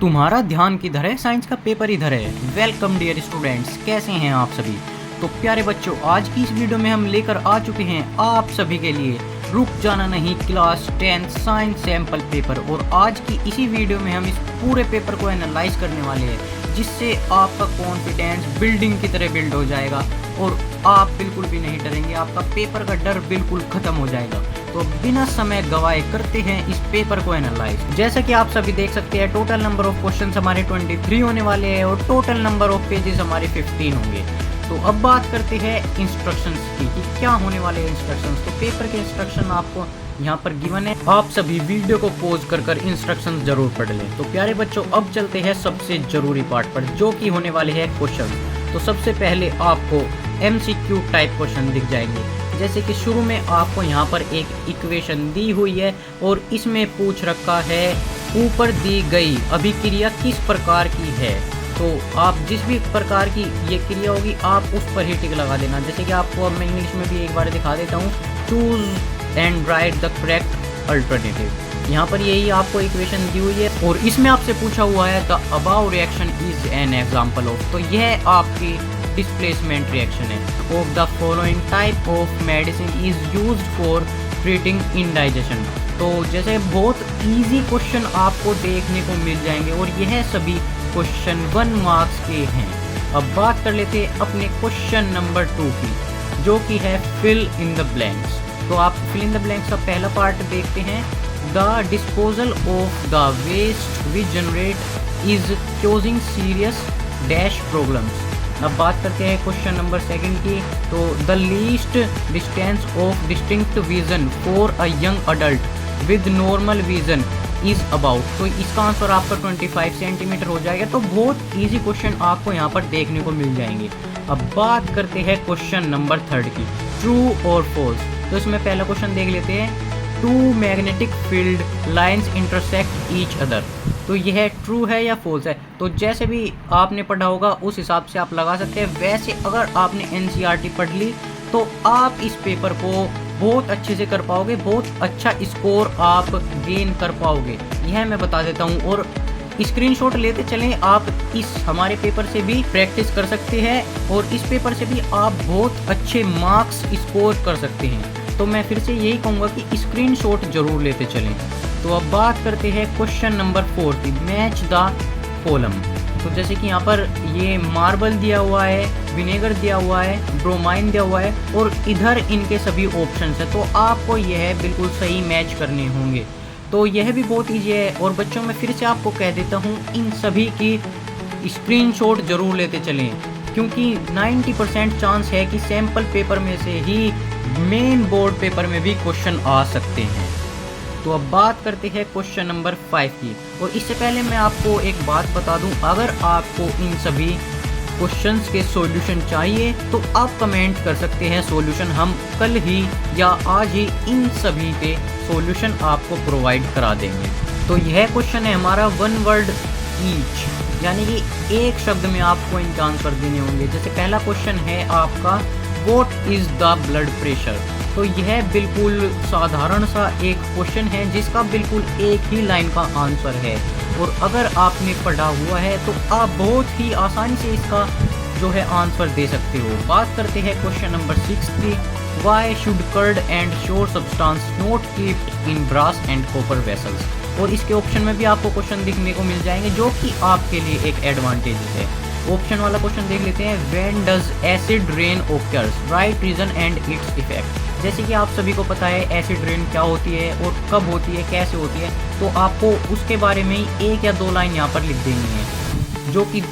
तुम्हारा ध्यान किधर है? साइंस का पेपर इधर है। वेलकम डियर स्टूडेंट्स, कैसे हैं आप सभी? तो प्यारे बच्चों, आज की इस वीडियो में हम लेकर आ चुके हैं आप सभी के लिए रुक जाना नहीं क्लास 10 साइंस सैंपल पेपर। और आज की इसी वीडियो में हम इस पूरे पेपर को एनालाइज करने वाले हैं, जिससे आपका कॉन्फिडेंस बिल्डिंग की तरह बिल्ड हो जाएगा और आप बिल्कुल भी नहीं डरेंगे। आपका पेपर का डर बिल्कुल खत्म हो जाएगा। तो बिना समय गवाए करते हैं इस पेपर को एनालाइज। जैसा कि आप सभी देख सकते हैं, टोटल नंबर ऑफ क्वेश्चंस हमारे 23 होने वाले हैं और टोटल नंबर ऑफ पेजेस हमारे 15 होंगे। तो अब बात करते हैं इंस्ट्रक्शंस की कि क्या होने वाले हैं इंस्ट्रक्शंस। तो पेपर के इंस्ट्रक्शन आपको यहाँ पर गिवन है। आप सभी वीडियो को पॉज कर इंस्ट्रक्शंस जरूर पढ़ लें। तो प्यारे बच्चों, अब चलते हैं सबसे जरूरी पार्ट पर, जो कि होने वाले हैं क्वेश्चन। तो सबसे पहले आपको MCQ टाइप क्वेश्चन दिख जाएंगे। जैसे कि शुरू में आपको यहाँ पर एक इक्वेशन दी हुई है और इसमें पूछ रखा है ऊपर दी गई अभिक्रिया किस प्रकार की है। तो आप जिस भी प्रकार की ये क्रिया होगी आप उस पर ही टिक लगा देना। जैसे कि आपको अब मैं इंग्लिश में भी एक बार दिखा देता हूँ। Choose and right the correct alternative. यहाँ पर यही आपको इक्वेशन दी हुई है और इसमें आपसे पूछा हुआ है the above reaction is an example of. तो यह आपकी डिस्प्लेसमेंट रिएक्शन है। Of the following type of medicine is used for treating indigestion. तो जैसे बहुत इजी क्वेश्चन आपको देखने को मिल जाएंगे और यह सभी क्वेश्चन 1 मार्क्स के हैं। अब बात कर लेते हैं अपने क्वेश्चन नंबर 2 की, जो कि है फिल इन द ब्लैंक्स। तो आप फिल इन द ब्लैंक्स का पहला पार्ट देखते हैं। The disposal of the waste we generate is causing serious dash problems. अब बात करते हैं क्वेश्चन नंबर 2 की। तो the least distance of distinct vision for a young adult with normal vision is about. तो इसका आंसर आपका 25 सेंटीमीटर हो जाएगा। तो बहुत इजी क्वेश्चन आपको यहाँ पर देखने को मिल जाएंगे। अब बात करते हैं क्वेश्चन नंबर 3 की, ट्रू और फॉल्स। तो इसमें पहला क्वेश्चन देख लेते हैं। Two magnetic field lines intersect each other. तो यह ट्रू है या फॉल्स है? तो जैसे भी आपने पढ़ा होगा उस हिसाब से आप लगा सकते हैं। वैसे अगर आपने NCERT पढ़ ली तो आप इस पेपर को बहुत अच्छे से कर पाओगे, बहुत अच्छा स्कोर आप गेन कर पाओगे, यह मैं बता देता हूँ। और स्क्रीनशॉट लेते चलें, आप इस हमारे पेपर से भी प्रैक्टिस कर सकते हैं और इस पेपर से भी आप बहुत अच्छे मार्क्स स्कोर कर सकते हैं। तो मैं फिर से यही कहूँगा कि स्क्रीनशॉट जरूर लेते चलें। तो अब बात करते हैं क्वेश्चन नंबर 4 की, मैच द कॉलम। तो जैसे कि यहाँ पर ये मार्बल दिया हुआ है, विनेगर दिया हुआ है, ब्रोमाइन दिया हुआ है और इधर इनके सभी ऑप्शंस हैं। तो आपको यह बिल्कुल सही मैच करने होंगे। तो यह भी बहुत ईजी है। और बच्चों, मैं फिर से आपको कह देता हूँ, इन सभी की स्क्रीनशॉट जरूर लेते चलें, क्योंकि 90% चांस है कि सैम्पल पेपर में से ही मेन बोर्ड पेपर में भी क्वेश्चन आ सकते हैं। तो अब बात करते हैं क्वेश्चन नंबर 5 की। और इससे पहले मैं आपको एक बात बता दूं, अगर आपको इन सभी क्वेश्चंस के सॉल्यूशन चाहिए तो आप कमेंट कर सकते हैं। सॉल्यूशन हम कल ही या आज ही इन सभी के सॉल्यूशन आपको प्रोवाइड करा देंगे। तो यह क्वेश्चन है हमारा 1 वर्ड ईच, यानी कि एक शब्द में आपको इनके आंसर देने होंगे। जैसे पहला क्वेश्चन है आपका what is the blood pressure. तो यह बिल्कुल साधारण सा एक क्वेश्चन है जिसका बिल्कुल एक ही लाइन का आंसर है। और अगर आपने पढ़ा हुआ है तो आप बहुत ही आसानी से इसका जो है आंसर दे सकते हो। बात करते हैं क्वेश्चन नंबर 6 की, why should curd and sour substances not kept in brass and copper vessels. और इसके ऑप्शन में भी आपको क्वेश्चन दिखने को मिल जाएंगे, जो कि आपके लिए एक एडवांटेज है। ऑप्शन वाला क्वेश्चन देख लेते हैं। When does acid rain occurs, right reason and its effect. जैसे कि आप सभी को पता है एसिड रेन क्या होती है और कब होती है, कैसे होती है। तो आपको उसके बारे में ही 1 या 2 लाइन यहाँ पर लिख देनी है, जो कि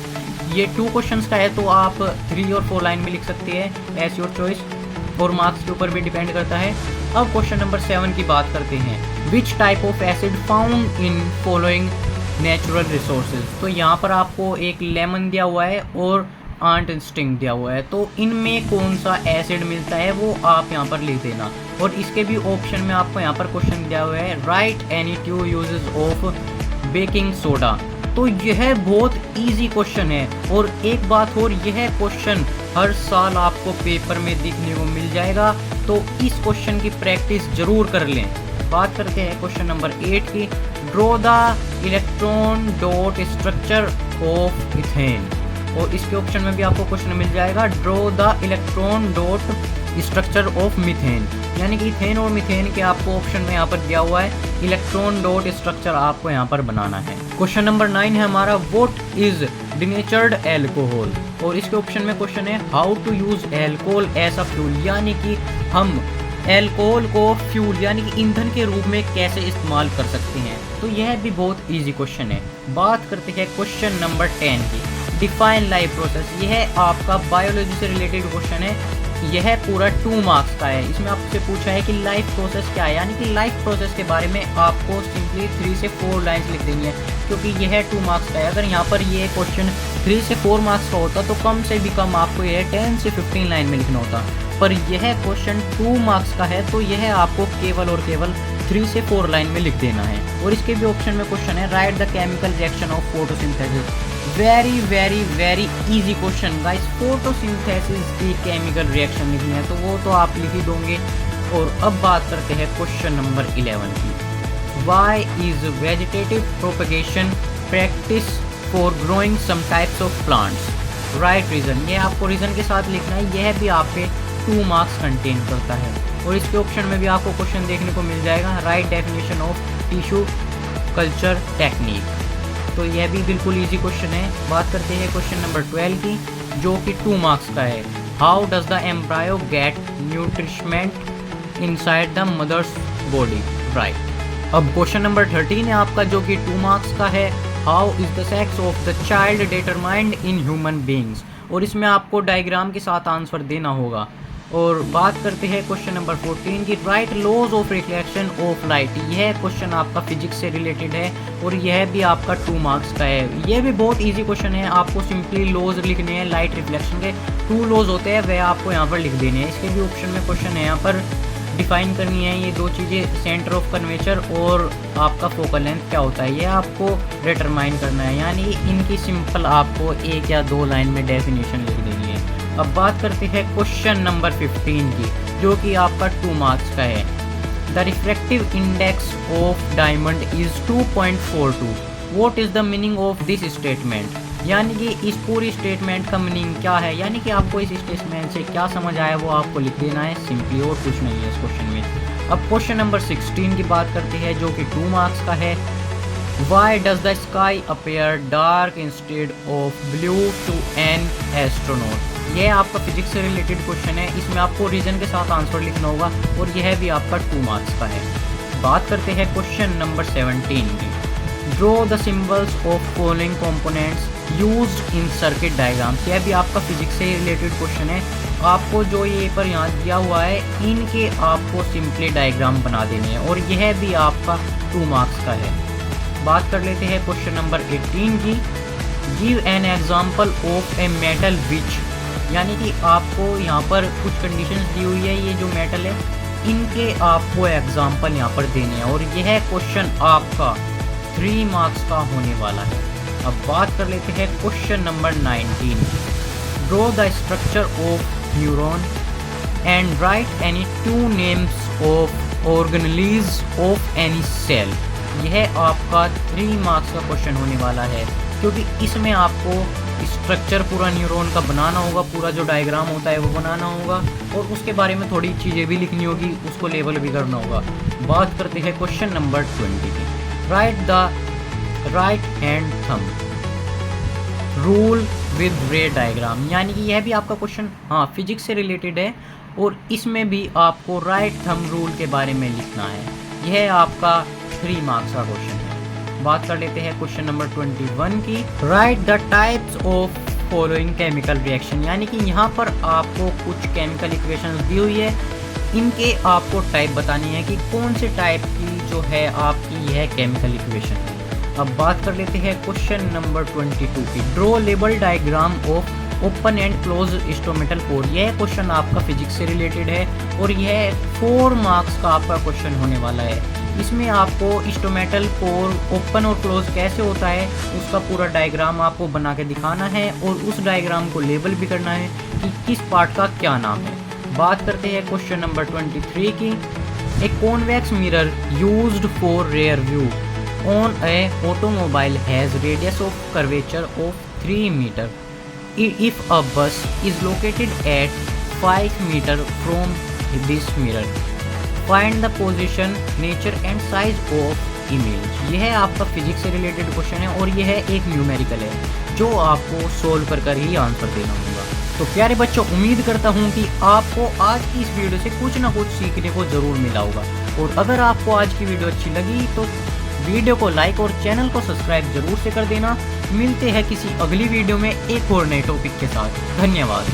ये 2 क्वेश्चंस का है। तो आप 3 और 4 लाइन में लिख सकते हैं, एज योर चॉइस, और मार्क्स के ऊपर भी डिपेंड करता है। अब क्वेश्चन नंबर 7 की बात करते हैं। Which type of acid found in following natural resources. तो यहाँ पर आपको एक लेमन दिया हुआ है और आंट स्टिंग दिया हुआ है। तो इनमें कौन सा एसिड मिलता है वो आप यहाँ पर लिख देना। और इसके भी ऑप्शन में आपको यहाँ पर क्वेश्चन दिया हुआ है, right any 2 uses of baking soda. तो यह बहुत इजी क्वेश्चन है, और एक बात और, यह क्वेश्चन हर साल आपको पेपर में देखने को मिल जाएगा, तो इस क्वेश्चन की प्रैक्टिस जरूर कर लें। बात करते हैं क्वेश्चन नंबर 8 की। Draw the electron dot structure of ethane, और इसके ऑप्शन में भी आपको क्वेश्चन मिल जाएगा draw the electron dot structure of methane, यानी कि इथेन और मीथेन के आपको ऑप्शन में यहाँ पर दिया हुआ है इलेक्ट्रॉन डॉट स्ट्रक्चर आपको यहाँ पर बनाना है। क्वेश्चन नंबर 9 है हमारा व्हाट इज डिनेचर्ड एल्कोहल, और इसके ऑप्शन में क्वेश्चन है how to use alcohol as a fuel, यानी कि हम एल्कोहल को फ्यूल यानी कि ईंधन के रूप में कैसे इस्तेमाल कर सकते हैं। तो यह भी बहुत इजी क्वेश्चन है। बात करते हैं क्वेश्चन नंबर 10 की। डिफाइन लाइफ प्रोसेस, यह आपका बायोलॉजी से रिलेटेड क्वेश्चन है। यह पूरा 2 मार्क्स का है। इसमें आपसे पूछा है कि लाइफ प्रोसेस क्या है, यानी कि लाइफ प्रोसेस के बारे में आपको सिंपली 3 से 4 लाइन्स लिख देनी है, क्योंकि यह 2 मार्क्स का है। अगर यहाँ पर ये क्वेश्चन 3 से 4 मार्क्स का होता तो कम से भी कम आपको यह 10 से 15 लाइन में लिखना होता, पर यह क्वेश्चन 2 मार्क्स का है, तो यह आपको केवल और केवल 3 से 4 लाइन में लिख देना है। और इसके भी ऑप्शन में क्वेश्चन है right the chemical reaction of photosynthesis. Very very very easy question guys. Photosynthesis की केमिकल रिएक्शन लिखनी है तो वो तो आप लिख ही दोगे। और अब बात करते हैं क्वेश्चन नंबर 11 की। Why is vegetative propagation practice for growing some types of plants, right reason. ये आपको रीजन के साथ लिखना है। यह भी आपके 2 मार्क्स कंटेन करता है। और इसके ऑप्शन में भी आपको क्वेश्चन देखने को मिल जाएगा right definition of tissue culture technique. तो यह भी बिल्कुल इजी क्वेश्चन है। बात करते हैं क्वेश्चन नंबर 12 की, जो कि 2 मार्क्स का है। How does the embryo get nourishment inside the mother's body, right. अब क्वेश्चन नंबर 13 है आपका, जो कि 2 मार्क्स का है। How is the sex of the child determined in human beings, और इसमें आपको डायग्राम के साथ आंसर देना होगा। और बात करते हैं क्वेश्चन नंबर 14 की। Write laws of reflection of light. यह क्वेश्चन आपका फिजिक्स से रिलेटेड है, और यह भी आपका 2 मार्क्स का है। यह भी बहुत इजी क्वेश्चन है। आपको सिंपली लॉज लिखने हैं लाइट रिफ्लेक्शन के। 2 लॉज होते हैं, वह आपको यहाँ पर लिख देने हैं। इसके भी ऑप्शन में क्वेश्चन है यहाँ पर डिफाइन करनी है ये 2 चीज़ें, सेंटर ऑफ कर्वेचर और आपका फोकल लेंथ क्या होता है, यह आपको डिटरमाइन करना है। यानी इनकी सिंपल आपको 1 या 2 लाइन में डेफिनेशन लिख देनी है। अब बात करते हैं क्वेश्चन नंबर 15 की, जो कि आपका 2 मार्क्स का है। The refractive index of diamond is 2.42। What is the meaning of this statement, यानी कि इस पूरी स्टेटमेंट का मीनिंग क्या है, यानी कि आपको इस स्टेटमेंट से क्या समझ आया वो आपको लिख देना है सिंपली, और कुछ नहीं है इस क्वेश्चन में। अब क्वेश्चन नंबर 16 की बात करते हैं, जो कि 2 मार्क्स का है। Why does the sky appear dark instead of blue to an astronaut. यह आपका फिजिक्स से रिलेटेड क्वेश्चन है। इसमें आपको रीजन के साथ आंसर लिखना होगा, और यह भी आपका 2 मार्क्स का है। बात करते हैं क्वेश्चन नंबर 17 की। Draw the symbols of following components used in circuit diagrams. यह भी आपका फिजिक्स से रिलेटेड क्वेश्चन है। आपको जो ये पर यहाँ दिया हुआ है, इनके आपको सिंपली डायग्राम बना देने हैं, और यह भी आपका 2 मार्क्स का है। बात कर लेते हैं क्वेश्चन नंबर 18 की। Give an example of a metal which, यानी कि आपको यहाँ पर कुछ कंडीशंस दी हुई है। ये जो मेटल है, इनके आपको एग्जाम्पल यहाँ पर देने हैं, और यह क्वेश्चन आपका 3 मार्क्स का होने वाला है। अब बात कर लेते हैं question number 19। Draw the structure of neuron and write any 2 names of organelles of any cell. यह आपका 3 मार्क्स का क्वेश्चन होने वाला है, क्योंकि इसमें आपको स्ट्रक्चर पूरा न्यूरॉन का बनाना होगा, पूरा जो डायग्राम होता है वो बनाना होगा, और उसके बारे में थोड़ी चीज़ें भी लिखनी होगी, उसको लेबल भी करना होगा। बात करते हैं क्वेश्चन नंबर 20 की। Right the right hand thumb rule with रे डायग्राम, यानी कि यह भी आपका क्वेश्चन फिजिक्स से रिलेटेड है, और इसमें भी आपको राइट थंब रूल के बारे में लिखना है। यह आपका 3 मार्क्स का क्वेश्चन है। बात कर लेते हैं क्वेश्चन नंबर 21 की। Right the types of following chemical reaction, यानी कि यहाँ पर आपको कुछ केमिकल इक्वेशंस दी हुई है, इनके आपको टाइप बतानी है कि कौन से टाइप की जो है आपकी यह केमिकल इक्वेशन है। अब बात कर लेते हैं क्वेश्चन नंबर 22 की। Draw label diagram of open and close instrumental pore. यह क्वेश्चन आपका फिजिक्स से रिलेटेड है, और यह 4 मार्क्स का आपका क्वेश्चन होने वाला है। इसमें आपको इंस्ट्रूमेंटल कोर ओपन और क्लोज कैसे होता है उसका पूरा डायग्राम आपको बना के दिखाना है और उस डायग्राम को लेबल भी करना है कि किस पार्ट का क्या नाम है। बात करते हैं क्वेश्चन नंबर 23 की। A convex mirror used for rear view on a automobile has radius of curvature of 3 metre if a bus is located at 5 meter from this mirror. Find the position, nature and size of image. यह आपका physics से related question है और यह एक numerical है जो आपको सोल्व कर ही आंसर देना होगा। तो प्यारे बच्चों, उम्मीद करता हूँ कि आपको आज की इस वीडियो से कुछ ना कुछ सीखने को ज़रूर मिला होगा। और अगर आपको आज की वीडियो अच्छी लगी तो वीडियो को लाइक और चैनल को सब्सक्राइब जरूर से कर देना। मिलते हैं किसी अगली वीडियो में एक और नए टॉपिक के साथ। धन्यवाद।